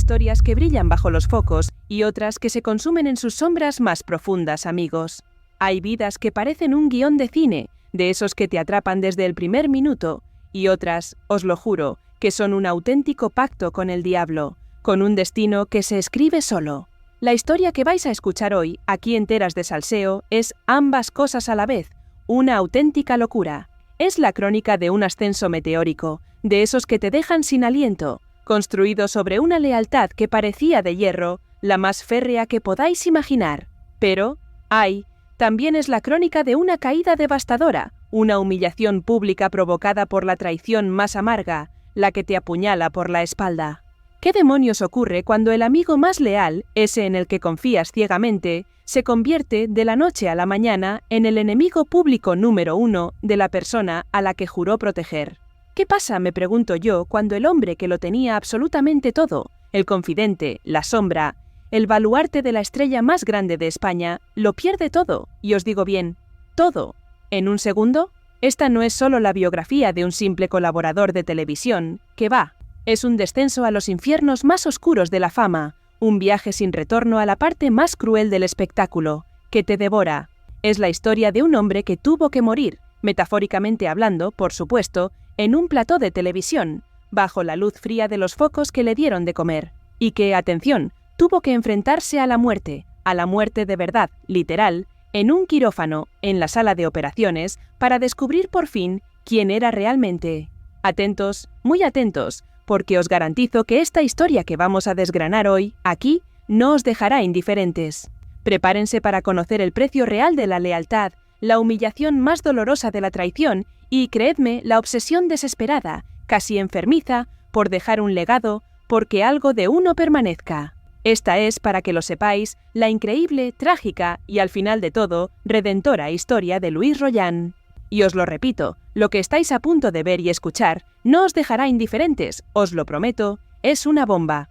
historias que brillan bajo los focos y otras que se consumen en sus sombras más profundas, amigos. Hay vidas que parecen un guión de cine, de esos que te atrapan desde el primer minuto, y otras, os lo juro, que son un auténtico pacto con el diablo, con un destino que se escribe solo. La historia que vais a escuchar hoy, aquí en Teras de Salseo, es ambas cosas a la vez, una auténtica locura. Es la crónica de un ascenso meteórico, de esos que te dejan sin aliento, construido sobre una lealtad que parecía de hierro, la más férrea que podáis imaginar. Pero, también es la crónica de una caída devastadora, una humillación pública provocada por la traición más amarga, la que te apuñala por la espalda. ¿Qué demonios ocurre cuando el amigo más leal, ese en el que confías ciegamente, se convierte de la noche a la mañana en el enemigo público número 1 de la persona a la que juró proteger? ¿Qué pasa, me pregunto yo, cuando el hombre que lo tenía absolutamente todo, el confidente, la sombra, el baluarte de la estrella más grande de España, lo pierde todo, y os digo bien, todo, en un segundo? Esta no es solo la biografía de un simple colaborador de televisión, que va, es un descenso a los infiernos más oscuros de la fama, un viaje sin retorno a la parte más cruel del espectáculo, que te devora. Es la historia de un hombre que tuvo que morir, metafóricamente hablando, por supuesto, en un plató de televisión, bajo la luz fría de los focos que le dieron de comer, y que, atención, tuvo que enfrentarse a la muerte de verdad, literal, en un quirófano, en la sala de operaciones, para descubrir por fin quién era realmente. Atentos, muy atentos, porque os garantizo que esta historia que vamos a desgranar hoy, aquí, no os dejará indiferentes. Prepárense para conocer el precio real de la lealtad, la humillación más dolorosa de la traición y, creedme, la obsesión desesperada, casi enfermiza, por dejar un legado, porque algo de uno permanezca. Esta es, para que lo sepáis, la increíble, trágica y, al final de todo, redentora historia de Luis Rollán. Y os lo repito, lo que estáis a punto de ver y escuchar no os dejará indiferentes, os lo prometo, es una bomba.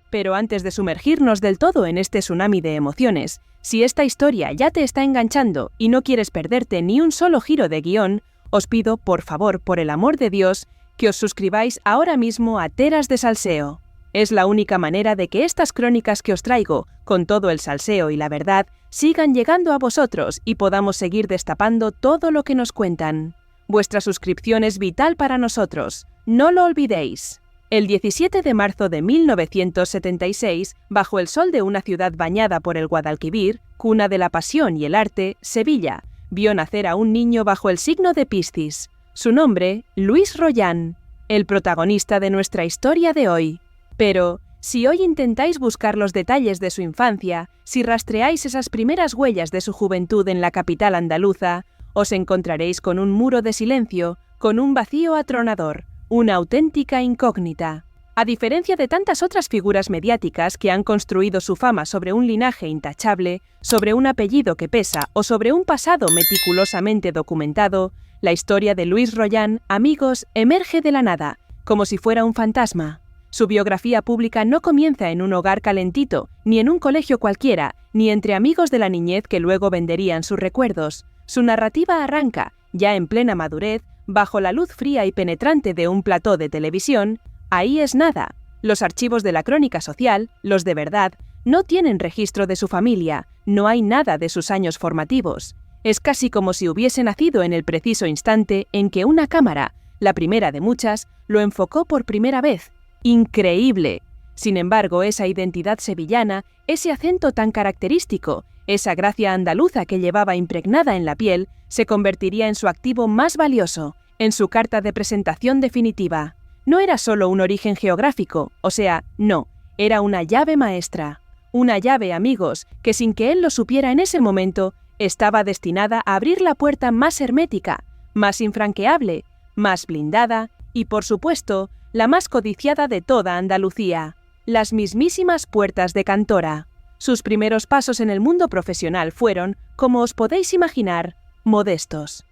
Pero antes de sumergirnos del todo en este tsunami de emociones, si esta historia ya te está enganchando y no quieres perderte ni un solo giro de guión, os pido, por favor, por el amor de Dios, que os suscribáis ahora mismo a Teras de Salseo. Es la única manera de que estas crónicas que os traigo, con todo el salseo y la verdad, sigan llegando a vosotros y podamos seguir destapando todo lo que nos cuentan. Vuestra suscripción es vital para nosotros, no lo olvidéis. El 17 de marzo de 1976, bajo el sol de una ciudad bañada por el Guadalquivir, cuna de la pasión y el arte, Sevilla, vio nacer a un niño bajo el signo de Piscis. Su nombre, Luis Rollán, el protagonista de nuestra historia de hoy. Pero, si hoy intentáis buscar los detalles de su infancia, si rastreáis esas primeras huellas de su juventud en la capital andaluza, os encontraréis con un muro de silencio, con un vacío atronador, una auténtica incógnita. A diferencia de tantas otras figuras mediáticas que han construido su fama sobre un linaje intachable, sobre un apellido que pesa o sobre un pasado meticulosamente documentado, la historia de Luis Rollán, amigos, emerge de la nada, como si fuera un fantasma. Su biografía pública no comienza en un hogar calentito, ni en un colegio cualquiera, ni entre amigos de la niñez que luego venderían sus recuerdos. Su narrativa arranca, ya en plena madurez, bajo la luz fría y penetrante de un plató de televisión. Ahí es nada. Los archivos de la crónica social, los de verdad, no tienen registro de su familia, no hay nada de sus años formativos. Es casi como si hubiese nacido en el preciso instante en que una cámara, la primera de muchas, lo enfocó por primera vez. ¡Increíble! Sin embargo, esa identidad sevillana, ese acento tan característico, esa gracia andaluza que llevaba impregnada en la piel, se convertiría en su activo más valioso, en su carta de presentación definitiva. No era solo un origen geográfico, o sea, no, era una llave maestra. Una llave, amigos, que sin que él lo supiera en ese momento, estaba destinada a abrir la puerta más hermética, más infranqueable, más blindada y, por supuesto, la más codiciada de toda Andalucía, las mismísimas puertas de Cantora. Sus primeros pasos en el mundo profesional fueron, como os podéis imaginar, modestos.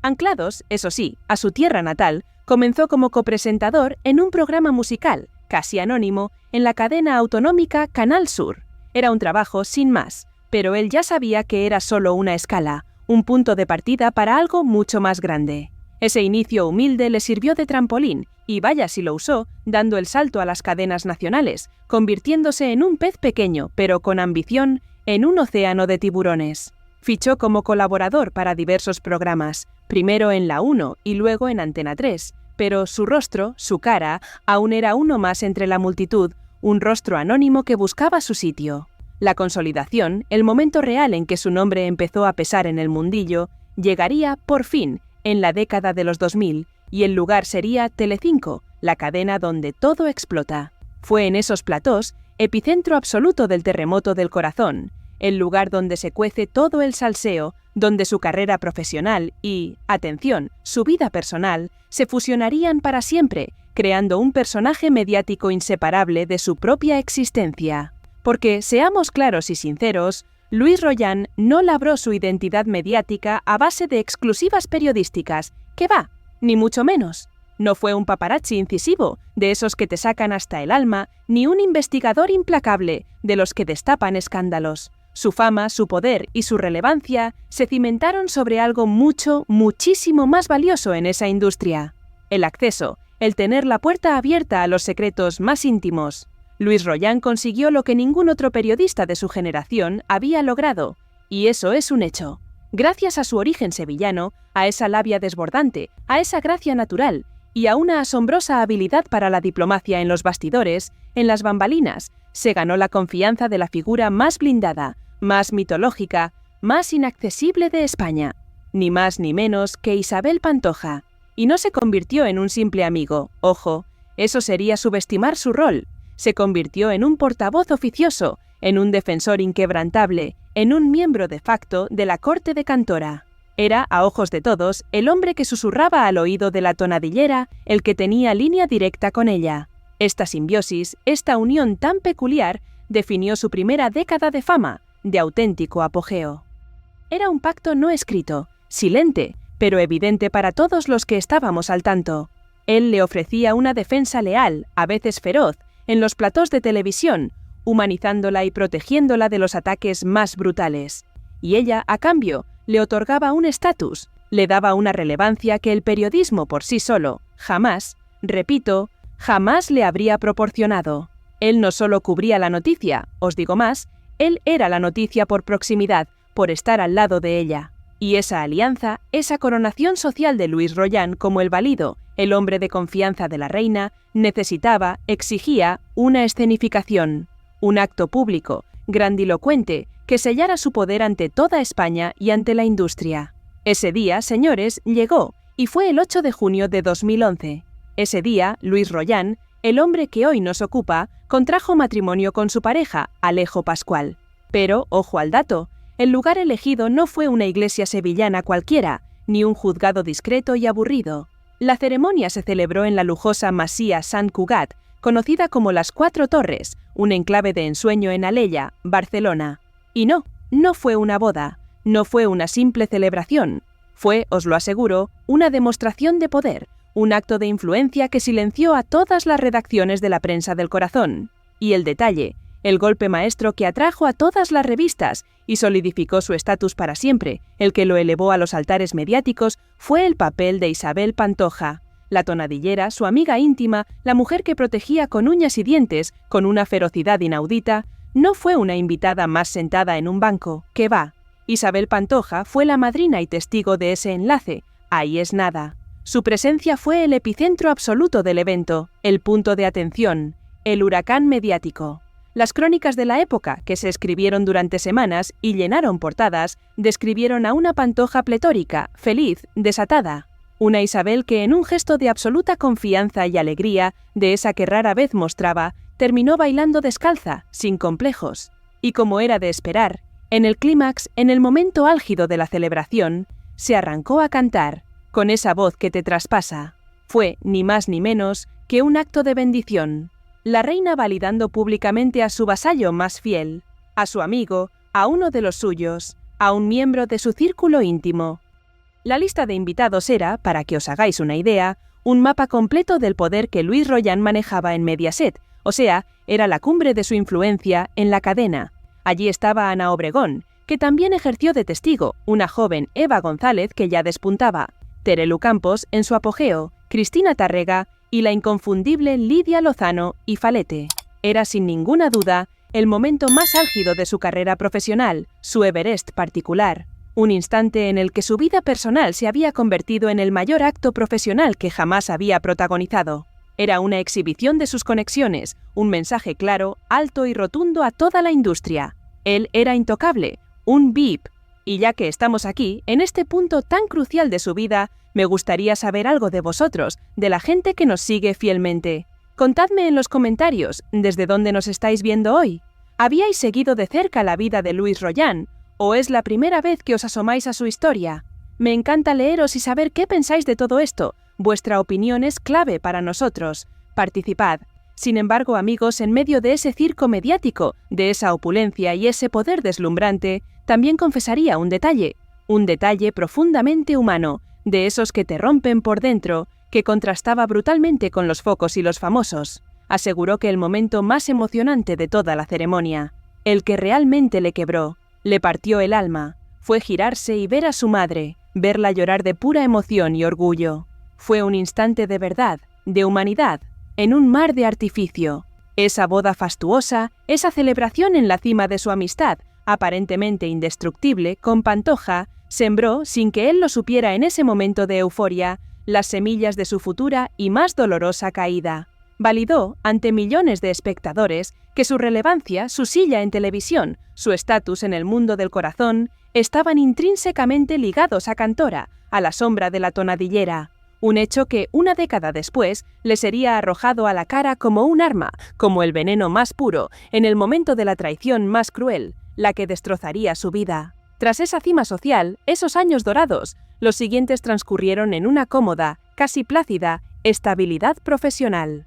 Anclados, eso sí, a su tierra natal, comenzó como copresentador en un programa musical, casi anónimo, en la cadena autonómica Canal Sur. Era un trabajo sin más, pero él ya sabía que era solo una escala, un punto de partida para algo mucho más grande. Ese inicio humilde le sirvió de trampolín, y vaya si lo usó, dando el salto a las cadenas nacionales, convirtiéndose en un pez pequeño, pero con ambición, en un océano de tiburones. Fichó como colaborador para diversos programas, primero en La 1 y luego en Antena 3, pero su rostro, su cara, aún era uno más entre la multitud, un rostro anónimo que buscaba su sitio. La consolidación, el momento real en que su nombre empezó a pesar en el mundillo, llegaría, por fin, en la década de los 2000, y el lugar sería Telecinco, la cadena donde todo explota. Fue en esos platós, epicentro absoluto del terremoto del corazón, el lugar donde se cuece todo el salseo, donde su carrera profesional y, atención, su vida personal, se fusionarían para siempre, creando un personaje mediático inseparable de su propia existencia. Porque, seamos claros y sinceros, Luis Royan no labró su identidad mediática a base de exclusivas periodísticas, que va, ni mucho menos. No fue un paparazzi incisivo, de esos que te sacan hasta el alma, ni un investigador implacable, de los que destapan escándalos. Su fama, su poder y su relevancia se cimentaron sobre algo muchísimo más valioso en esa industria: el acceso, el tener la puerta abierta a los secretos más íntimos. Luis Royan consiguió lo que ningún otro periodista de su generación había logrado, y eso es un hecho. Gracias a su origen sevillano, a esa labia desbordante, a esa gracia natural y a una asombrosa habilidad para la diplomacia en los bastidores, en las bambalinas, se ganó la confianza de la figura más blindada, más mitológica, más inaccesible de España, ni más ni menos que Isabel Pantoja. Y no se convirtió en un simple amigo, ojo, eso sería subestimar su rol. Se convirtió en un portavoz oficioso, en un defensor inquebrantable, en un miembro de facto de la corte de Cantora. Era, a ojos de todos, el hombre que susurraba al oído de la tonadillera, el que tenía línea directa con ella. Esta simbiosis, esta unión tan peculiar, definió su primera década de fama, de auténtico apogeo. Era un pacto no escrito, silente, pero evidente para todos los que estábamos al tanto. Él le ofrecía una defensa leal, a veces feroz, en los platós de televisión, humanizándola y protegiéndola de los ataques más brutales. Y ella, a cambio, le otorgaba un estatus, le daba una relevancia que el periodismo por sí solo jamás, repito, jamás le habría proporcionado. Él no solo cubría la noticia, os digo más, él era la noticia por proximidad, por estar al lado de ella. Y esa alianza, esa coronación social de Luis Royan como el válido, el hombre de confianza de la reina, necesitaba, exigía, una escenificación, un acto público, grandilocuente, que sellara su poder ante toda España y ante la industria. Ese día, señores, llegó, y fue el 8 de junio de 2011. Ese día, Luis Royan, el hombre que hoy nos ocupa, contrajo matrimonio con su pareja, Alejo Pascual. Pero, ojo al dato, el lugar elegido no fue una iglesia sevillana cualquiera, ni un juzgado discreto y aburrido. La ceremonia se celebró en la lujosa Masía Sant Cugat, conocida como Las Cuatro Torres, un enclave de ensueño en Alella, Barcelona. Y no fue una boda, no fue una simple celebración. Fue, os lo aseguro, una demostración de poder, un acto de influencia que silenció a todas las redacciones de la prensa del corazón. Y el detalle, el golpe maestro que atrajo a todas las revistas y solidificó su estatus para siempre, el que lo elevó a los altares mediáticos, fue el papel de Isabel Pantoja, la tonadillera, su amiga íntima, la mujer que protegía con uñas y dientes, con una ferocidad inaudita. No fue una invitada más sentada en un banco, que va. Isabel Pantoja fue la madrina y testigo de ese enlace, ahí es nada. Su presencia fue el epicentro absoluto del evento, el punto de atención, el huracán mediático. Las crónicas de la época, que se escribieron durante semanas y llenaron portadas, describieron a una Pantoja pletórica, feliz, desatada. Una Isabel que en un gesto de absoluta confianza y alegría, de esa que rara vez mostraba, terminó bailando descalza, sin complejos. Y como era de esperar, en el clímax, en el momento álgido de la celebración, se arrancó a cantar, con esa voz que te traspasa. Fue, ni más ni menos, que un acto de bendición. La reina validando públicamente a su vasallo más fiel, a su amigo, a uno de los suyos, a un miembro de su círculo íntimo. La lista de invitados era, para que os hagáis una idea, un mapa completo del poder que Luis Royan manejaba en Mediaset, o sea, era la cumbre de su influencia en la cadena. Allí estaba Ana Obregón, que también ejerció de testigo, una joven Eva González que ya despuntaba, Terelu Campos en su apogeo, Cristina Tárrega y la inconfundible Lidia Lozano y Falete. Era sin ninguna duda el momento más álgido de su carrera profesional, su Everest particular, un instante en el que su vida personal se había convertido en el mayor acto profesional que jamás había protagonizado. Era una exhibición de sus conexiones, un mensaje claro, alto y rotundo a toda la industria. Él era intocable, un VIP. Y ya que estamos aquí, en este punto tan crucial de su vida, me gustaría saber algo de vosotros, de la gente que nos sigue fielmente. Contadme en los comentarios desde dónde nos estáis viendo hoy. ¿Habíais seguido de cerca la vida de Louis Royan? ¿O es la primera vez que os asomáis a su historia? Me encanta leeros y saber qué pensáis de todo esto. Vuestra opinión es clave para nosotros. Participad. Sin embargo, amigos, en medio de ese circo mediático, de esa opulencia y ese poder deslumbrante, también confesaría un detalle profundamente humano, de esos que te rompen por dentro, que contrastaba brutalmente con los focos y los famosos. Aseguró que el momento más emocionante de toda la ceremonia, el que realmente le quebró, le partió el alma, fue girarse y ver a su madre, verla llorar de pura emoción y orgullo. Fue un instante de verdad, de humanidad, en un mar de artificio. Esa boda fastuosa, esa celebración en la cima de su amistad, aparentemente indestructible, con Pantoja, sembró, sin que él lo supiera en ese momento de euforia, las semillas de su futura y más dolorosa caída. Validó, ante millones de espectadores, que su relevancia, su silla en televisión, su estatus en el mundo del corazón, estaban intrínsecamente ligados a Cantora, a la sombra de la tonadillera. Un hecho que, una década después, le sería arrojado a la cara como un arma, como el veneno más puro, en el momento de la traición más cruel, la que destrozaría su vida. Tras esa cima social, esos años dorados, los siguientes transcurrieron en una cómoda, casi plácida, estabilidad profesional.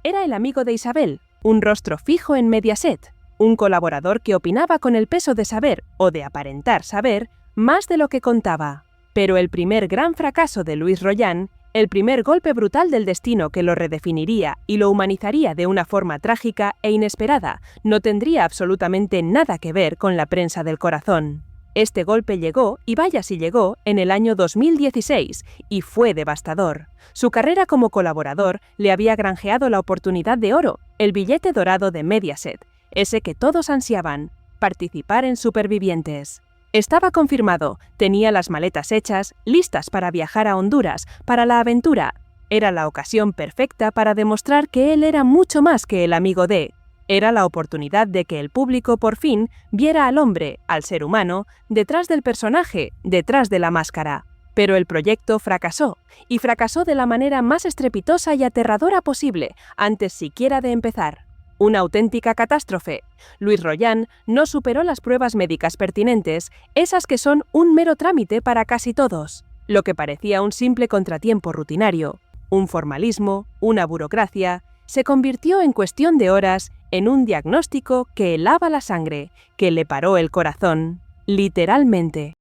Era el amigo de Isabel, un rostro fijo en Mediaset, un colaborador que opinaba con el peso de saber, o de aparentar saber, más de lo que contaba. Pero el primer gran fracaso de Louis Royan, el primer golpe brutal del destino que lo redefiniría y lo humanizaría de una forma trágica e inesperada, no tendría absolutamente nada que ver con la prensa del corazón. Este golpe llegó, y vaya si llegó, en el año 2016, y fue devastador. Su carrera como colaborador le había granjeado la oportunidad de oro, el billete dorado de Mediaset, ese que todos ansiaban, participar en Supervivientes. Estaba confirmado, tenía las maletas hechas, listas para viajar a Honduras, para la aventura. Era la ocasión perfecta para demostrar que él era mucho más que el amigo de. Era la oportunidad de que el público por fin viera al hombre, al ser humano, detrás del personaje, detrás de la máscara. Pero el proyecto fracasó, y fracasó de la manera más estrepitosa y aterradora posible, antes siquiera de empezar. Una auténtica catástrofe. Louis Royan no superó las pruebas médicas pertinentes, esas que son un mero trámite para casi todos. Lo que parecía un simple contratiempo rutinario, un formalismo, una burocracia, se convirtió en cuestión de horas en un diagnóstico que helaba la sangre, que le paró el corazón, literalmente.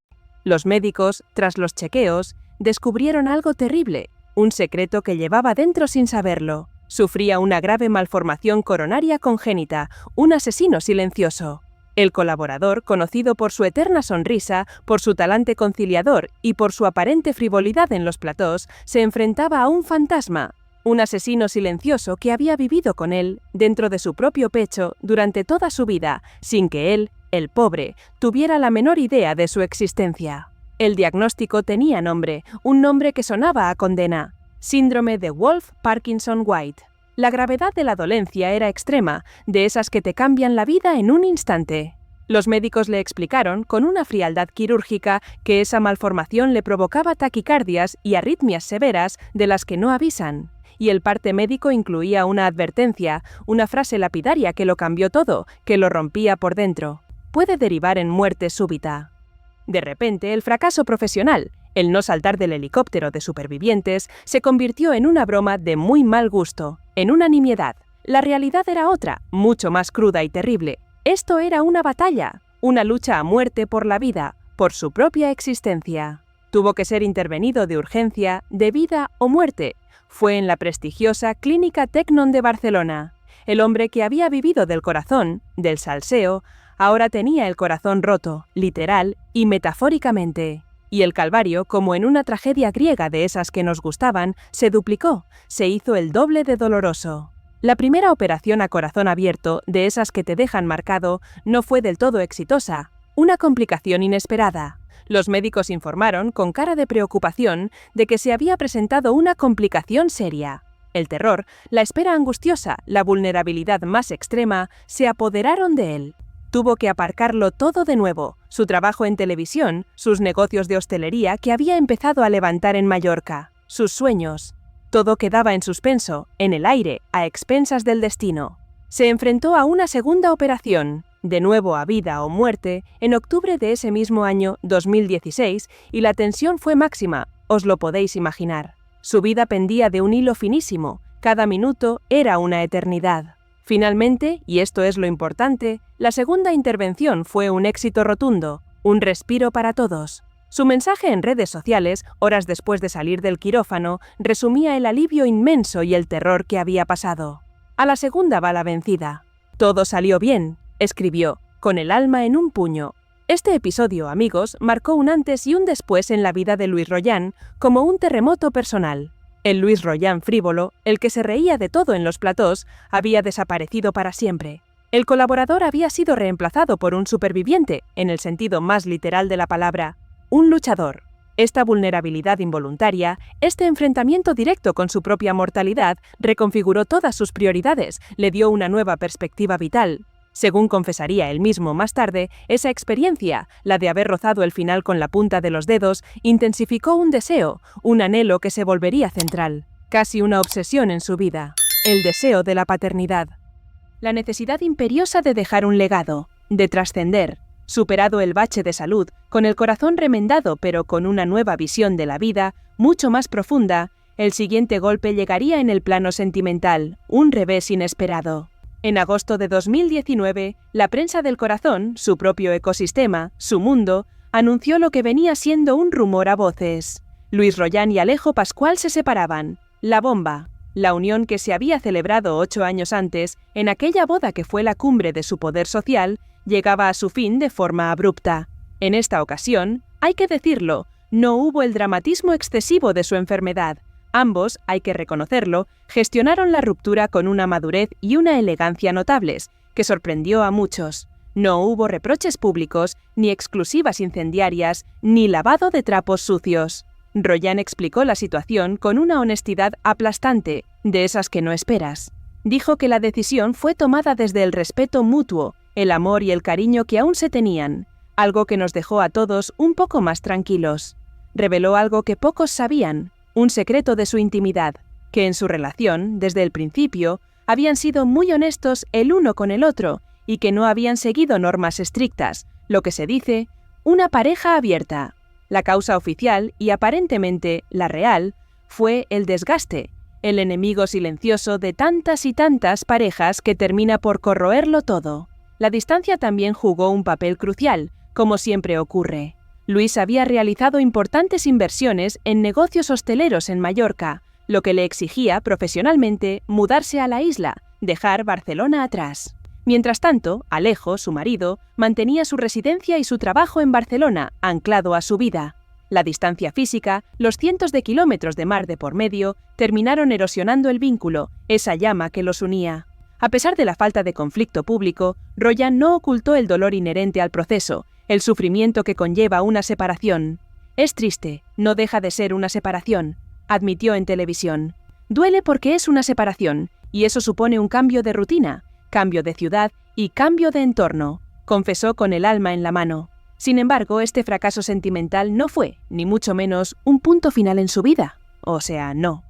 Los médicos, tras los chequeos, descubrieron algo terrible, un secreto que llevaba dentro sin saberlo. Sufría una grave malformación coronaria congénita, un asesino silencioso. El colaborador, conocido por su eterna sonrisa, por su talante conciliador y por su aparente frivolidad en los platós, se enfrentaba a un fantasma, un asesino silencioso que había vivido con él, dentro de su propio pecho, durante toda su vida, sin que él, el pobre, tuviera la menor idea de su existencia. El diagnóstico tenía nombre, un nombre que sonaba a condena: síndrome de Wolff-Parkinson-White. La gravedad de la dolencia era extrema, de esas que te cambian la vida en un instante. Los médicos le explicaron, con una frialdad quirúrgica, que esa malformación le provocaba taquicardias y arritmias severas de las que no avisan. Y el parte médico incluía una advertencia, una frase lapidaria que lo cambió todo, que lo rompía por dentro. Puede derivar en muerte súbita. De repente, el fracaso profesional, el no saltar del helicóptero de Supervivientes, se convirtió en una broma de muy mal gusto, en una nimiedad. La realidad era otra, mucho más cruda y terrible. Esto era una batalla, una lucha a muerte por la vida, por su propia existencia. Tuvo que ser intervenido de urgencia, de vida o muerte. Fue en la prestigiosa Clínica Tecnon de Barcelona. El hombre que había vivido del corazón, del salseo, ahora tenía el corazón roto, literal y metafóricamente. Y el calvario, como en una tragedia griega de esas que nos gustaban, se duplicó, se hizo el doble de doloroso. La primera operación a corazón abierto, de esas que te dejan marcado, no fue del todo exitosa. Una complicación inesperada. Los médicos informaron, con cara de preocupación, de que se había presentado una complicación seria. El terror, la espera angustiosa, la vulnerabilidad más extrema, se apoderaron de él. Tuvo que aparcarlo todo de nuevo, su trabajo en televisión, sus negocios de hostelería que había empezado a levantar en Mallorca, sus sueños. Todo quedaba en suspenso, en el aire, a expensas del destino. Se enfrentó a una segunda operación, de nuevo a vida o muerte, en octubre de ese mismo año, 2016, y la tensión fue máxima, os lo podéis imaginar. Su vida pendía de un hilo finísimo, cada minuto era una eternidad. Finalmente, y esto es lo importante, la segunda intervención fue un éxito rotundo, un respiro para todos. Su mensaje en redes sociales, horas después de salir del quirófano, resumía el alivio inmenso y el terror que había pasado. A la segunda bala vencida. Todo salió bien, escribió, con el alma en un puño. Este episodio, amigos, marcó un antes y un después en la vida de Luis Royan, como un terremoto personal. El Luis Royan frívolo, el que se reía de todo en los platós, había desaparecido para siempre. El colaborador había sido reemplazado por un superviviente, en el sentido más literal de la palabra, un luchador. Esta vulnerabilidad involuntaria, este enfrentamiento directo con su propia mortalidad, reconfiguró todas sus prioridades, le dio una nueva perspectiva vital. Según confesaría él mismo más tarde, esa experiencia, la de haber rozado el final con la punta de los dedos, intensificó un deseo, un anhelo que se volvería central, casi una obsesión en su vida, el deseo de la paternidad. La necesidad imperiosa de dejar un legado, de trascender. Superado el bache de salud, con el corazón remendado pero con una nueva visión de la vida, mucho más profunda, el siguiente golpe llegaría en el plano sentimental, un revés inesperado. En agosto de 2019, la prensa del corazón, su propio ecosistema, su mundo, anunció lo que venía siendo un rumor a voces. Luis Royan y Alejo Pascual se separaban. La bomba. La unión que se había celebrado 8 años antes, en aquella boda que fue la cumbre de su poder social, llegaba a su fin de forma abrupta. En esta ocasión, hay que decirlo, no hubo el dramatismo excesivo de su enfermedad. Ambos, hay que reconocerlo, gestionaron la ruptura con una madurez y una elegancia notables, que sorprendió a muchos. No hubo reproches públicos, ni exclusivas incendiarias, ni lavado de trapos sucios. Royan explicó la situación con una honestidad aplastante, de esas que no esperas. Dijo que la decisión fue tomada desde el respeto mutuo, el amor y el cariño que aún se tenían, algo que nos dejó a todos un poco más tranquilos. Reveló algo que pocos sabían, un secreto de su intimidad, que en su relación, desde el principio, habían sido muy honestos el uno con el otro y que no habían seguido normas estrictas, lo que se dice, una pareja abierta. La causa oficial, y aparentemente la real, fue el desgaste, el enemigo silencioso de tantas y tantas parejas que termina por corroerlo todo. La distancia también jugó un papel crucial, como siempre ocurre. Luis había realizado importantes inversiones en negocios hosteleros en Mallorca, lo que le exigía profesionalmente mudarse a la isla, dejar Barcelona atrás. Mientras tanto, Alejo, su marido, mantenía su residencia y su trabajo en Barcelona, anclado a su vida. La distancia física, los cientos de kilómetros de mar de por medio, terminaron erosionando el vínculo, esa llama que los unía. A pesar de la falta de conflicto público, Royan no ocultó el dolor inherente al proceso, el sufrimiento que conlleva una separación. Es triste, no deja de ser una separación, admitió en televisión. Duele porque es una separación, y eso supone un cambio de rutina, cambio de ciudad y cambio de entorno, confesó con el alma en la mano. Sin embargo, este fracaso sentimental no fue, ni mucho menos, un punto final en su vida. O sea, no.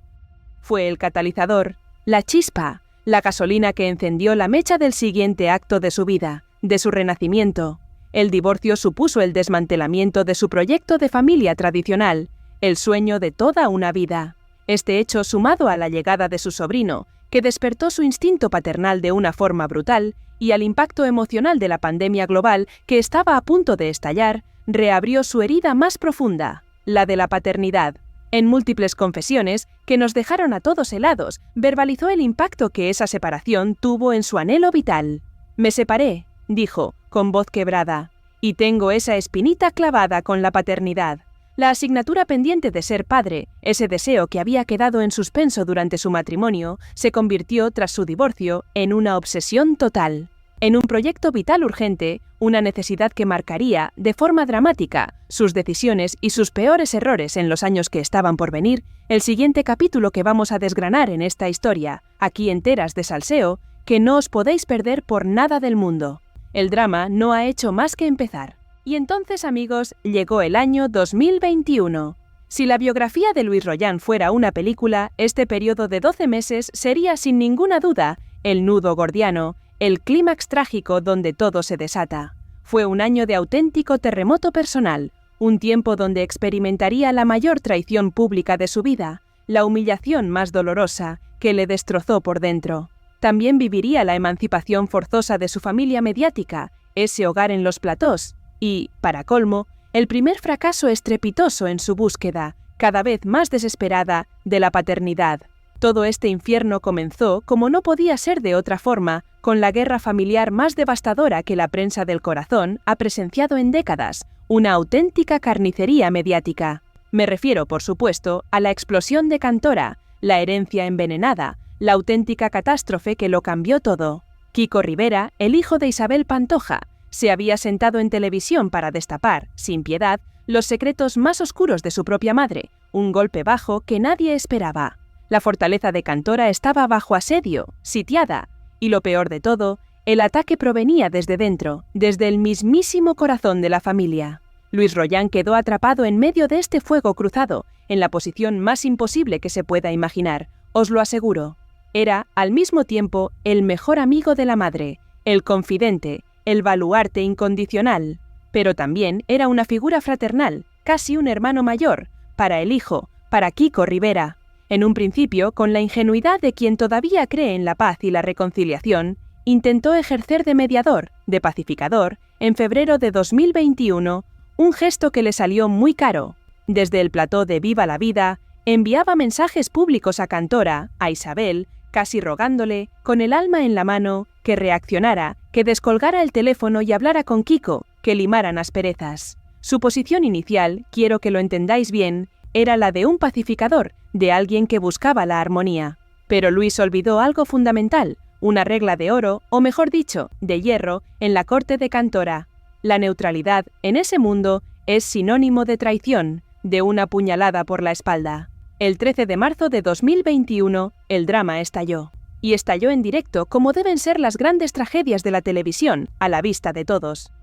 Fue el catalizador, la chispa, la gasolina que encendió la mecha del siguiente acto de su vida, de su renacimiento. El divorcio supuso el desmantelamiento de su proyecto de familia tradicional, el sueño de toda una vida. Este hecho, sumado a la llegada de su sobrino, que despertó su instinto paternal de una forma brutal, y al impacto emocional de la pandemia global que estaba a punto de estallar, reabrió su herida más profunda, la de la paternidad. En múltiples confesiones, que nos dejaron a todos helados, verbalizó el impacto que esa separación tuvo en su anhelo vital. «Me separé», dijo, con voz quebrada, «y tengo esa espinita clavada con la paternidad. La asignatura pendiente de ser padre, ese deseo que había quedado en suspenso durante su matrimonio, se convirtió, tras su divorcio, en una obsesión total. En un proyecto vital urgente, una necesidad que marcaría, de forma dramática, sus decisiones y sus peores errores en los años que estaban por venir, el siguiente capítulo que vamos a desgranar en esta historia, aquí enteras de salseo, que no os podéis perder por nada del mundo. El drama no ha hecho más que empezar. Y entonces, amigos, llegó el año 2021. Si la biografía de Luis Rollán fuera una película, este periodo de 12 meses sería sin ninguna duda el nudo gordiano, el clímax trágico donde todo se desata. Fue un año de auténtico terremoto personal, un tiempo donde experimentaría la mayor traición pública de su vida, la humillación más dolorosa que le destrozó por dentro. También viviría la emancipación forzosa de su familia mediática, ese hogar en los platós, y, para colmo, el primer fracaso estrepitoso en su búsqueda, cada vez más desesperada, de la paternidad. Todo este infierno comenzó, como no podía ser de otra forma, con la guerra familiar más devastadora que la prensa del corazón ha presenciado en décadas, una auténtica carnicería mediática. Me refiero, por supuesto, a la explosión de Cantora, la herencia envenenada, la auténtica catástrofe que lo cambió todo. Kiko Rivera, el hijo de Isabel Pantoja, se había sentado en televisión para destapar, sin piedad, los secretos más oscuros de su propia madre, un golpe bajo que nadie esperaba. La fortaleza de Cantora estaba bajo asedio, sitiada, y lo peor de todo, el ataque provenía desde dentro, desde el mismísimo corazón de la familia. Luis Rollán quedó atrapado en medio de este fuego cruzado, en la posición más imposible que se pueda imaginar, os lo aseguro. Era, al mismo tiempo, el mejor amigo de la madre, el confidente, el baluarte incondicional, pero también era una figura fraternal, casi un hermano mayor, para el hijo, para Kiko Rivera. En un principio, con la ingenuidad de quien todavía cree en la paz y la reconciliación, intentó ejercer de mediador, de pacificador, en febrero de 2021, un gesto que le salió muy caro. Desde el plató de Viva la Vida, enviaba mensajes públicos a Cantora, a Isabel, casi rogándole, con el alma en la mano, que reaccionara, que descolgara el teléfono y hablara con Kiko, que limaran asperezas. Su posición inicial, quiero que lo entendáis bien, era la de un pacificador, de alguien que buscaba la armonía. Pero Luis olvidó algo fundamental, una regla de oro, o mejor dicho, de hierro, en la corte de Cantora. La neutralidad, en ese mundo, es sinónimo de traición, de una puñalada por la espalda. El 13 de marzo de 2021, el drama estalló. Y estalló en directo, como deben ser las grandes tragedias de la televisión, a la vista de todos.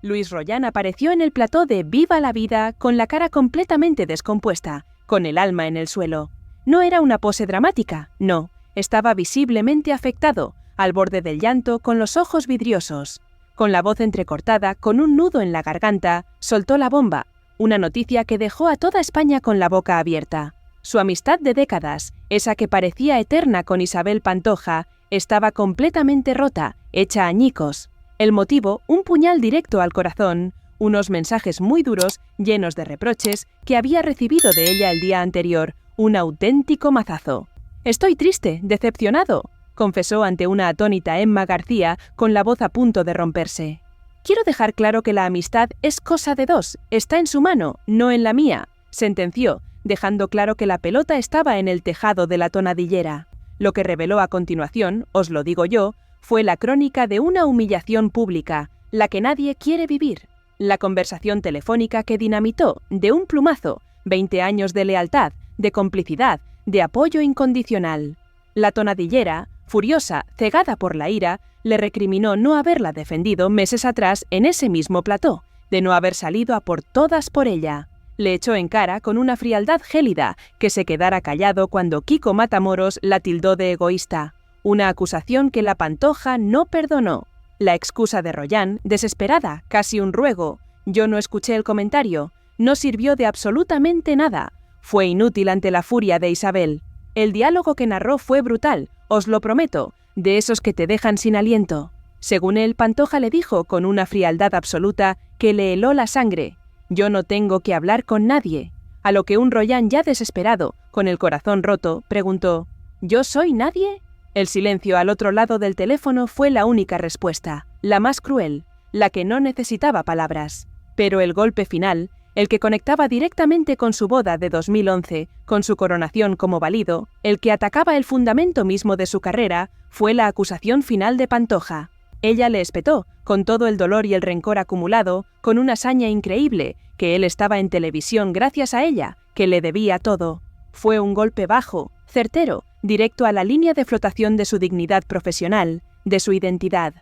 Luis Rollán apareció en el plató de Viva la Vida con la cara completamente descompuesta, con el alma en el suelo. No era una pose dramática, no, estaba visiblemente afectado, al borde del llanto, con los ojos vidriosos. Con la voz entrecortada, con un nudo en la garganta, soltó la bomba, una noticia que dejó a toda España con la boca abierta. Su amistad de décadas, esa que parecía eterna con Isabel Pantoja, estaba completamente rota, hecha añicos. El motivo, un puñal directo al corazón, unos mensajes muy duros, llenos de reproches, que había recibido de ella el día anterior, un auténtico mazazo. «Estoy triste, decepcionado», confesó ante una atónita Emma García, con la voz a punto de romperse. «Quiero dejar claro que la amistad es cosa de dos, está en su mano, no en la mía», sentenció, dejando claro que la pelota estaba en el tejado de la tonadillera. Lo que reveló a continuación, os lo digo yo, fue la crónica de una humillación pública, la que nadie quiere vivir. La conversación telefónica que dinamitó, de un plumazo, 20 años de lealtad, de complicidad, de apoyo incondicional. La tonadillera, furiosa, cegada por la ira, le recriminó no haberla defendido meses atrás en ese mismo plató, de no haber salido a por todas por ella. Le echó en cara con una frialdad gélida que se quedara callado cuando Kiko Matamoros la tildó de egoísta, una acusación que la Pantoja no perdonó. La excusa de Rollán, desesperada, casi un ruego, yo no escuché el comentario, no sirvió de absolutamente nada, fue inútil ante la furia de Isabel. El diálogo que narró fue brutal, os lo prometo, de esos que te dejan sin aliento. Según él, Pantoja le dijo con una frialdad absoluta que le heló la sangre, yo no tengo que hablar con nadie. A lo que un Rollán ya desesperado, con el corazón roto, preguntó, ¿yo soy nadie? El silencio al otro lado del teléfono fue la única respuesta, la más cruel, la que no necesitaba palabras. Pero el golpe final, el que conectaba directamente con su boda de 2011, con su coronación como válido, el que atacaba el fundamento mismo de su carrera, fue la acusación final de Pantoja. Ella le espetó, con todo el dolor y el rencor acumulado, con una saña increíble, que él estaba en televisión gracias a ella, que le debía todo. Fue un golpe bajo, certero, directo a la línea de flotación de su dignidad profesional, de su identidad.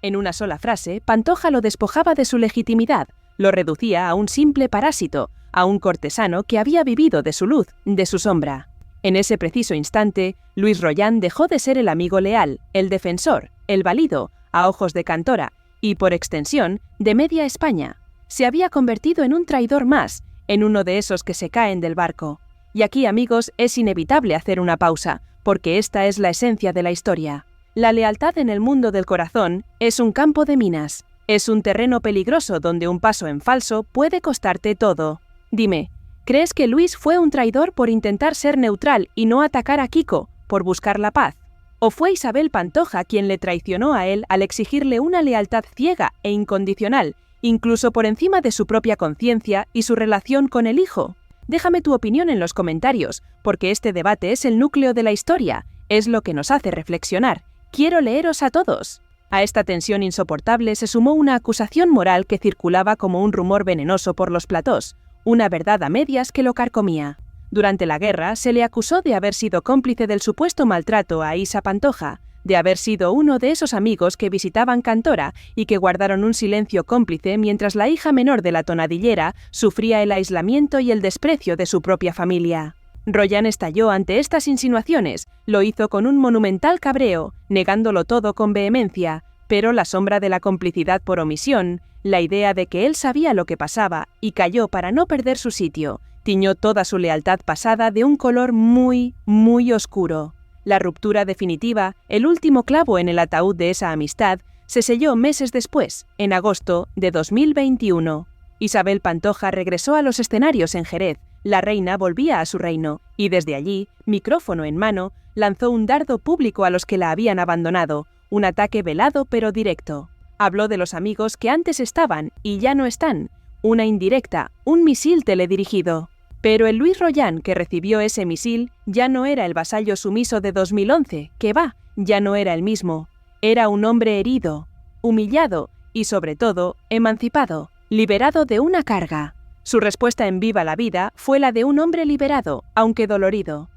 En una sola frase, Pantoja lo despojaba de su legitimidad, lo reducía a un simple parásito, a un cortesano que había vivido de su luz, de su sombra. En ese preciso instante, Luis Rollán dejó de ser el amigo leal, el defensor, el válido, a ojos de Cantora, y por extensión, de media España. Se había convertido en un traidor más, en uno de esos que se caen del barco. Y aquí, amigos, es inevitable hacer una pausa, porque esta es la esencia de la historia. La lealtad en el mundo del corazón es un campo de minas. Es un terreno peligroso donde un paso en falso puede costarte todo. Dime, ¿crees que Luis fue un traidor por intentar ser neutral y no atacar a Kiko, por buscar la paz? ¿O fue Isabel Pantoja quien le traicionó a él al exigirle una lealtad ciega e incondicional, incluso por encima de su propia conciencia y su relación con el hijo? Déjame tu opinión en los comentarios, porque este debate es el núcleo de la historia, es lo que nos hace reflexionar. Quiero leeros a todos. A esta tensión insoportable se sumó una acusación moral que circulaba como un rumor venenoso por los platós, una verdad a medias que lo carcomía. Durante la guerra se le acusó de haber sido cómplice del supuesto maltrato a Isa Pantoja, de haber sido uno de esos amigos que visitaban Cantora y que guardaron un silencio cómplice mientras la hija menor de la tonadillera sufría el aislamiento y el desprecio de su propia familia. Rollán estalló ante estas insinuaciones, lo hizo con un monumental cabreo, negándolo todo con vehemencia, pero la sombra de la complicidad por omisión, la idea de que él sabía lo que pasaba y calló para no perder su sitio, tiñó toda su lealtad pasada de un color muy, muy oscuro. La ruptura definitiva, el último clavo en el ataúd de esa amistad, se selló meses después, en agosto de 2021. Isabel Pantoja regresó a los escenarios en Jerez, la reina volvía a su reino, y desde allí, micrófono en mano, lanzó un dardo público a los que la habían abandonado, un ataque velado pero directo. Habló de los amigos que antes estaban y ya no están, una indirecta, un misil teledirigido. Pero el Luis Rollán que recibió ese misil ya no era el vasallo sumiso de 2011, que va, ya no era el mismo. Era un hombre herido, humillado y, sobre todo, emancipado, liberado de una carga. Su respuesta en Viva la Vida fue la de un hombre liberado, aunque dolorido.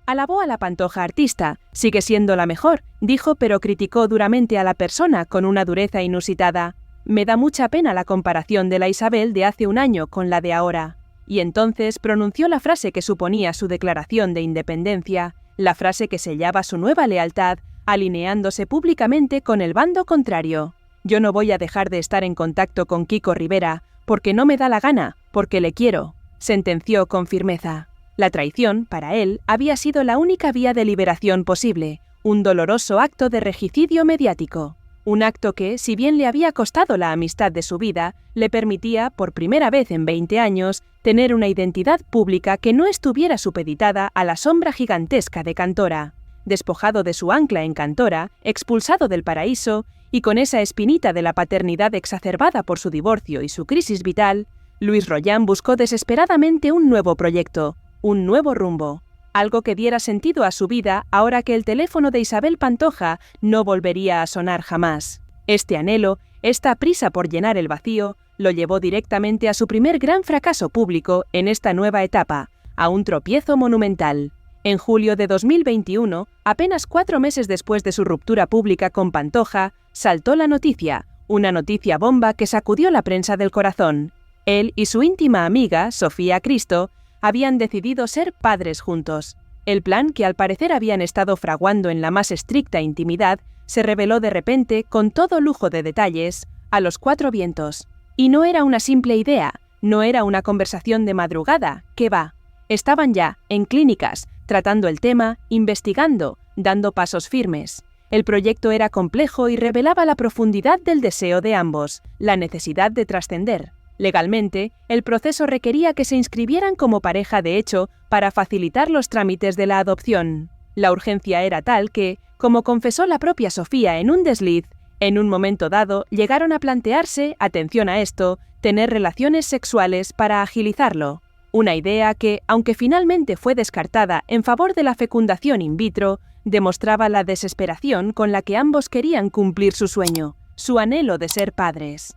Alabó a la Pantoja artista, sigue siendo la mejor, dijo, pero criticó duramente a la persona con una dureza inusitada. Me da mucha pena la comparación de la Isabel de hace un año con la de ahora. Y entonces pronunció la frase que suponía su declaración de independencia, la frase que sellaba su nueva lealtad, alineándose públicamente con el bando contrario. Yo no voy a dejar de estar en contacto con Kiko Rivera, porque no me da la gana, porque le quiero, sentenció con firmeza. La traición, para él, había sido la única vía de liberación posible, un doloroso acto de regicidio mediático. Un acto que, si bien le había costado la amistad de su vida, le permitía, por primera vez en 20 años, tener una identidad pública que no estuviera supeditada a la sombra gigantesca de Cantora. Despojado de su ancla en Cantora, expulsado del paraíso, y con esa espinita de la paternidad exacerbada por su divorcio y su crisis vital, Luis Rollán buscó desesperadamente un nuevo proyecto, un nuevo rumbo, algo que diera sentido a su vida ahora que el teléfono de Isabel Pantoja no volvería a sonar jamás. Este anhelo, esta prisa por llenar el vacío, lo llevó directamente a su primer gran fracaso público en esta nueva etapa, a un tropiezo monumental. En julio de 2021, apenas 4 meses después de su ruptura pública con Pantoja, saltó la noticia, una noticia bomba que sacudió la prensa del corazón. Él y su íntima amiga, Sofía Cristo, habían decidido ser padres juntos. El plan, que al parecer habían estado fraguando en la más estricta intimidad, se reveló de repente, con todo lujo de detalles, a los 4 vientos. Y no era una simple idea, no era una conversación de madrugada, ¿qué va? Estaban ya, en clínicas, tratando el tema, investigando, dando pasos firmes. El proyecto era complejo y revelaba la profundidad del deseo de ambos, la necesidad de trascender. Legalmente, el proceso requería que se inscribieran como pareja de hecho para facilitar los trámites de la adopción. La urgencia era tal que, como confesó la propia Sofía en un desliz, en un momento dado llegaron a plantearse, atención a esto, tener relaciones sexuales para agilizarlo. Una idea que, aunque finalmente fue descartada en favor de la fecundación in vitro, demostraba la desesperación con la que ambos querían cumplir su sueño, su anhelo de ser padres.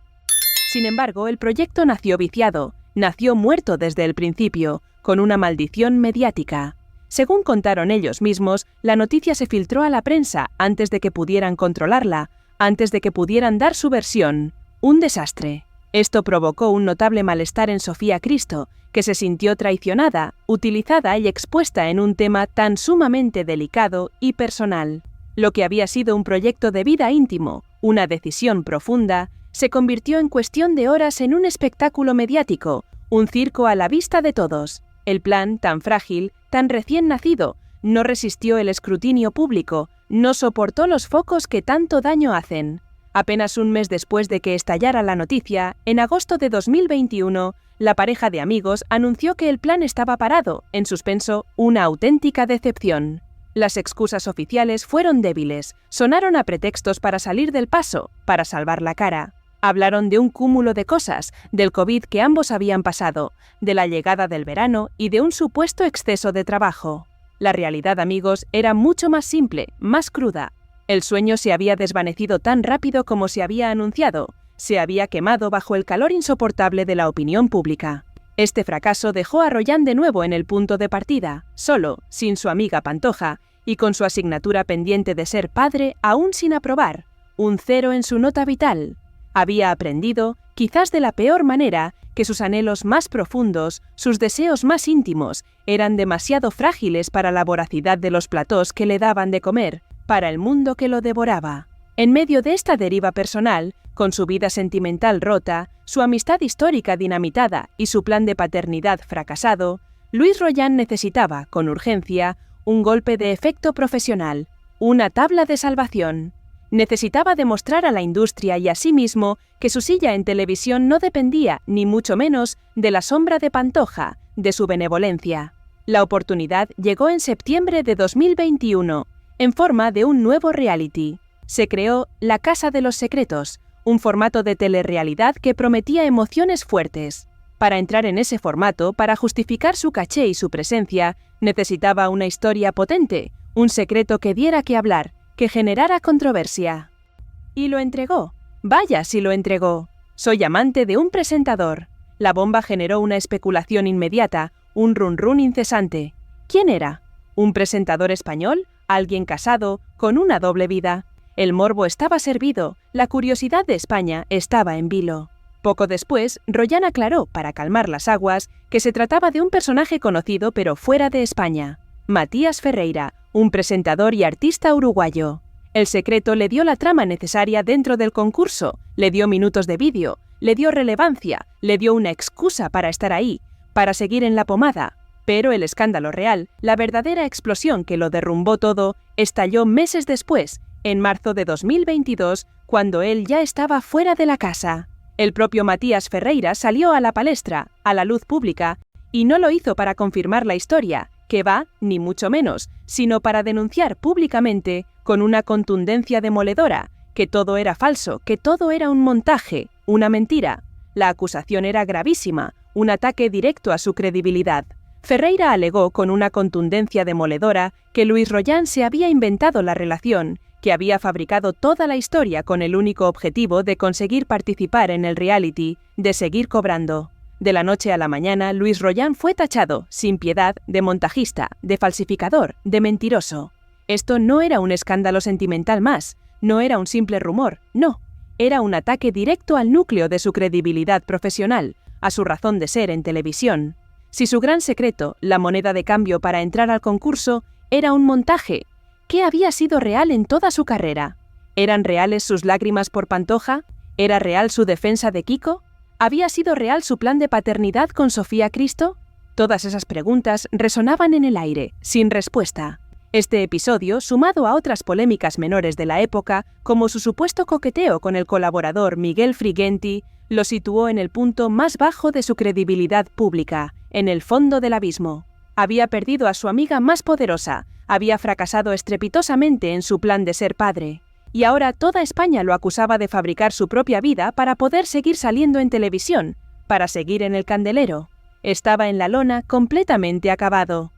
Sin embargo, el proyecto nació viciado, nació muerto desde el principio, con una maldición mediática. Según contaron ellos mismos, la noticia se filtró a la prensa antes de que pudieran controlarla, antes de que pudieran dar su versión. Un desastre. Esto provocó un notable malestar en Sofía Cristo, que se sintió traicionada, utilizada y expuesta en un tema tan sumamente delicado y personal. Lo que había sido un proyecto de vida íntimo, una decisión profunda, se convirtió en cuestión de horas en un espectáculo mediático, un circo a la vista de todos. El plan, tan frágil, tan recién nacido, no resistió el escrutinio público, no soportó los focos que tanto daño hacen. Apenas un mes después de que estallara la noticia, en agosto de 2021, la pareja de amigos anunció que el plan estaba parado, en suspenso, una auténtica decepción. Las excusas oficiales fueron débiles, sonaron a pretextos para salir del paso, para salvar la cara. Hablaron de un cúmulo de cosas, del COVID que ambos habían pasado, de la llegada del verano y de un supuesto exceso de trabajo. La realidad, amigos, era mucho más simple, más cruda. El sueño se había desvanecido tan rápido como se había anunciado, se había quemado bajo el calor insoportable de la opinión pública. Este fracaso dejó a Royan de nuevo en el punto de partida, solo, sin su amiga Pantoja, y con su asignatura pendiente de ser padre aún sin aprobar, un 0 en su nota vital. Había aprendido, quizás de la peor manera, que sus anhelos más profundos, sus deseos más íntimos, eran demasiado frágiles para la voracidad de los platós que le daban de comer, para el mundo que lo devoraba. En medio de esta deriva personal, con su vida sentimental rota, su amistad histórica dinamitada y su plan de paternidad fracasado, Luis Royan necesitaba, con urgencia, un golpe de efecto profesional, una tabla de salvación. Necesitaba demostrar a la industria y a sí mismo que su silla en televisión no dependía, ni mucho menos, de la sombra de Pantoja, de su benevolencia. La oportunidad llegó en septiembre de 2021, en forma de un nuevo reality. Se creó La Casa de los Secretos, un formato de telerrealidad que prometía emociones fuertes. Para entrar en ese formato, para justificar su caché y su presencia, necesitaba una historia potente, un secreto que diera que hablar, que generara controversia. Y lo entregó. Vaya si lo entregó. Soy amante de un presentador. La bomba generó una especulación inmediata, un run-run incesante. ¿Quién era? ¿Un presentador español? ¿Alguien casado? ¿Con una doble vida? El morbo estaba servido, la curiosidad de España estaba en vilo. Poco después, Royan aclaró, para calmar las aguas, que se trataba de un personaje conocido pero fuera de España. Matías Ferreira, un presentador y artista uruguayo. El secreto le dio la trama necesaria dentro del concurso, le dio minutos de vídeo, le dio relevancia, le dio una excusa para estar ahí, para seguir en la pomada. Pero el escándalo real, la verdadera explosión que lo derrumbó todo, estalló meses después, en marzo de 2022, cuando él ya estaba fuera de la casa. El propio Matías Ferreira salió a la palestra, a la luz pública, y no lo hizo para confirmar la historia, que va, ni mucho menos, sino para denunciar públicamente, con una contundencia demoledora, que todo era falso, que todo era un montaje, una mentira. La acusación era gravísima, un ataque directo a su credibilidad. Ferreira alegó con una contundencia demoledora que Luis Royan se había inventado la relación, que había fabricado toda la historia con el único objetivo de conseguir participar en el reality, de seguir cobrando. De la noche a la mañana, Luis Royan fue tachado, sin piedad, de montajista, de falsificador, de mentiroso. Esto no era un escándalo sentimental más, no era un simple rumor, no. Era un ataque directo al núcleo de su credibilidad profesional, a su razón de ser en televisión. Si su gran secreto, la moneda de cambio para entrar al concurso, era un montaje, ¿qué había sido real en toda su carrera? ¿Eran reales sus lágrimas por Pantoja? ¿Era real su defensa de Kiko? ¿Había sido real su plan de paternidad con Sofía Cristo? Todas esas preguntas resonaban en el aire, sin respuesta. Este episodio, sumado a otras polémicas menores de la época, como su supuesto coqueteo con el colaborador Miguel Frigenti, lo situó en el punto más bajo de su credibilidad pública, en el fondo del abismo. Había perdido a su amiga más poderosa, había fracasado estrepitosamente en su plan de ser padre. y ahora toda España lo acusaba de fabricar su propia vida para poder seguir saliendo en televisión, para seguir en el candelero. Estaba en la lona completamente acabado.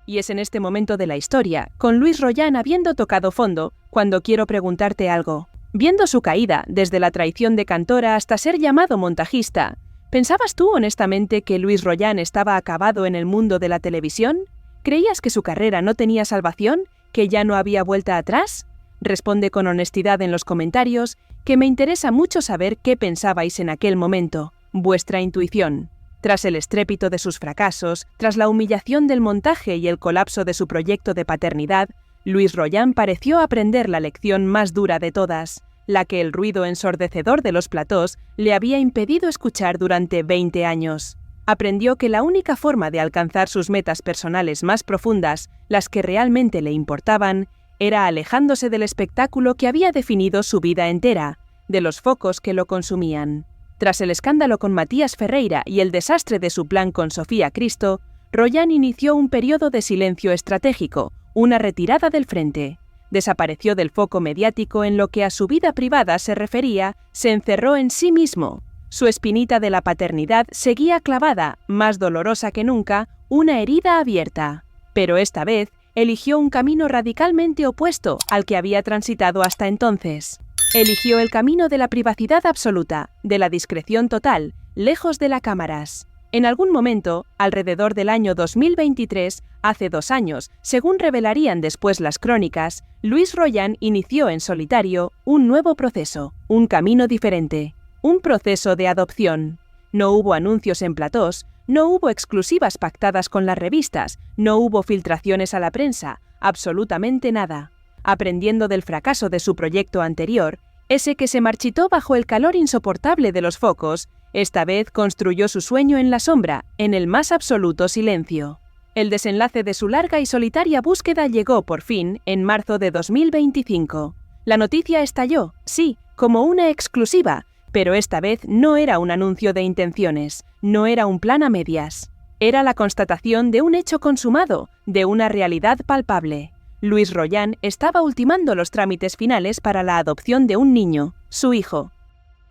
Y es en este momento de la historia, con Luis Rollán habiendo tocado fondo, cuando quiero preguntarte algo. Viendo su caída, desde la traición de cantora hasta ser llamado montajista, ¿pensabas tú honestamente que Luis Rollán estaba acabado en el mundo de la televisión? ¿Creías que su carrera no tenía salvación? ¿Que ya no había vuelta atrás? Responde con honestidad en los comentarios, que me interesa mucho saber qué pensabais en aquel momento, vuestra intuición. Tras el estrépito de sus fracasos, tras la humillación del montaje y el colapso de su proyecto de paternidad, Luis Rollán pareció aprender la lección más dura de todas, la que el ruido ensordecedor de los platós le había impedido escuchar durante 20 años. Aprendió que la única forma de alcanzar sus metas personales más profundas, las que realmente le importaban, era alejándose del espectáculo que había definido su vida entera, de los focos que lo consumían. Tras el escándalo con Matías Ferreira y el desastre de su plan con Sofía Cristo, Rollán inició un periodo de silencio estratégico, una retirada del frente. Desapareció del foco mediático en lo que a su vida privada se refería, se encerró en sí mismo. Su espinita de la paternidad seguía clavada, más dolorosa que nunca, una herida abierta. Pero esta vez, eligió un camino radicalmente opuesto al que había transitado hasta entonces. Eligió el camino de la privacidad absoluta, de la discreción total, lejos de las cámaras. En algún momento, alrededor del año 2023, hace 2 años, según revelarían después las crónicas, Luis Rollán inició en solitario un nuevo proceso, un camino diferente, un proceso de adopción. No hubo anuncios en platós, no hubo exclusivas pactadas con las revistas, no hubo filtraciones a la prensa, absolutamente nada. Aprendiendo del fracaso de su proyecto anterior, ese que se marchitó bajo el calor insoportable de los focos, esta vez construyó su sueño en la sombra, en el más absoluto silencio. El desenlace de su larga y solitaria búsqueda llegó, por fin, en marzo de 2025. La noticia estalló, sí, como una exclusiva, pero esta vez no era un anuncio de intenciones, no era un plan a medias. Era la constatación de un hecho consumado, de una realidad palpable. Luis Rollán estaba ultimando los trámites finales para la adopción de un niño, su hijo.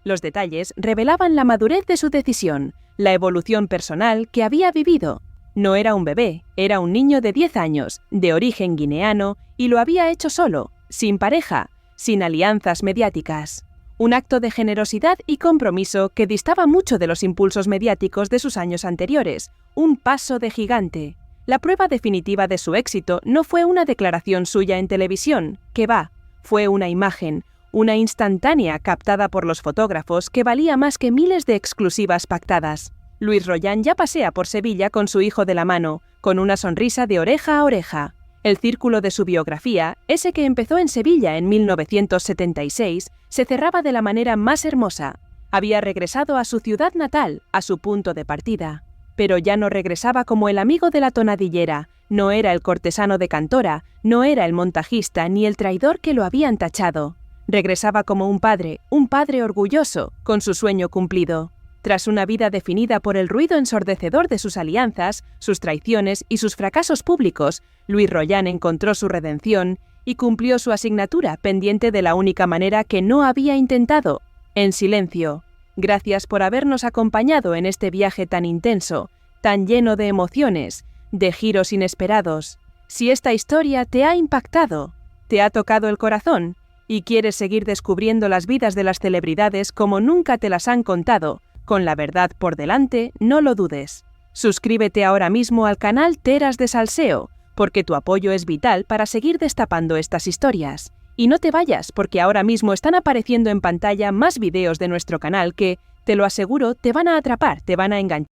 Los detalles revelaban la madurez de su decisión, la evolución personal que había vivido. No era un bebé, era un niño de 10 años, de origen guineano, y lo había hecho solo, sin pareja, sin alianzas mediáticas. Un acto de generosidad y compromiso que distaba mucho de los impulsos mediáticos de sus años anteriores, un paso de gigante. La prueba definitiva de su éxito no fue una declaración suya en televisión, que va, fue una imagen, una instantánea captada por los fotógrafos que valía más que miles de exclusivas pactadas. Luis Rollán ya pasea por Sevilla con su hijo de la mano, con una sonrisa de oreja a oreja. El círculo de su biografía, ese que empezó en Sevilla en 1976, se cerraba de la manera más hermosa. Había regresado a su ciudad natal, a su punto de partida. Pero ya no regresaba como el amigo de la tonadillera, no era el cortesano de cantora, no era el montajista ni el traidor que lo habían tachado. Regresaba como un padre orgulloso, con su sueño cumplido. Tras una vida definida por el ruido ensordecedor de sus alianzas, sus traiciones y sus fracasos públicos, Luis Rollán encontró su redención y cumplió su asignatura pendiente de la única manera que no había intentado, en silencio. Gracias por habernos acompañado en este viaje tan intenso, tan lleno de emociones, de giros inesperados. Si esta historia te ha impactado, te ha tocado el corazón y quieres seguir descubriendo las vidas de las celebridades como nunca te las han contado, con la verdad por delante, no lo dudes. Suscríbete ahora mismo al canal Teras de Salseo, porque tu apoyo es vital para seguir destapando estas historias. Y no te vayas, porque ahora mismo están apareciendo en pantalla más vídeos de nuestro canal que, te lo aseguro, te van a atrapar, te van a enganchar.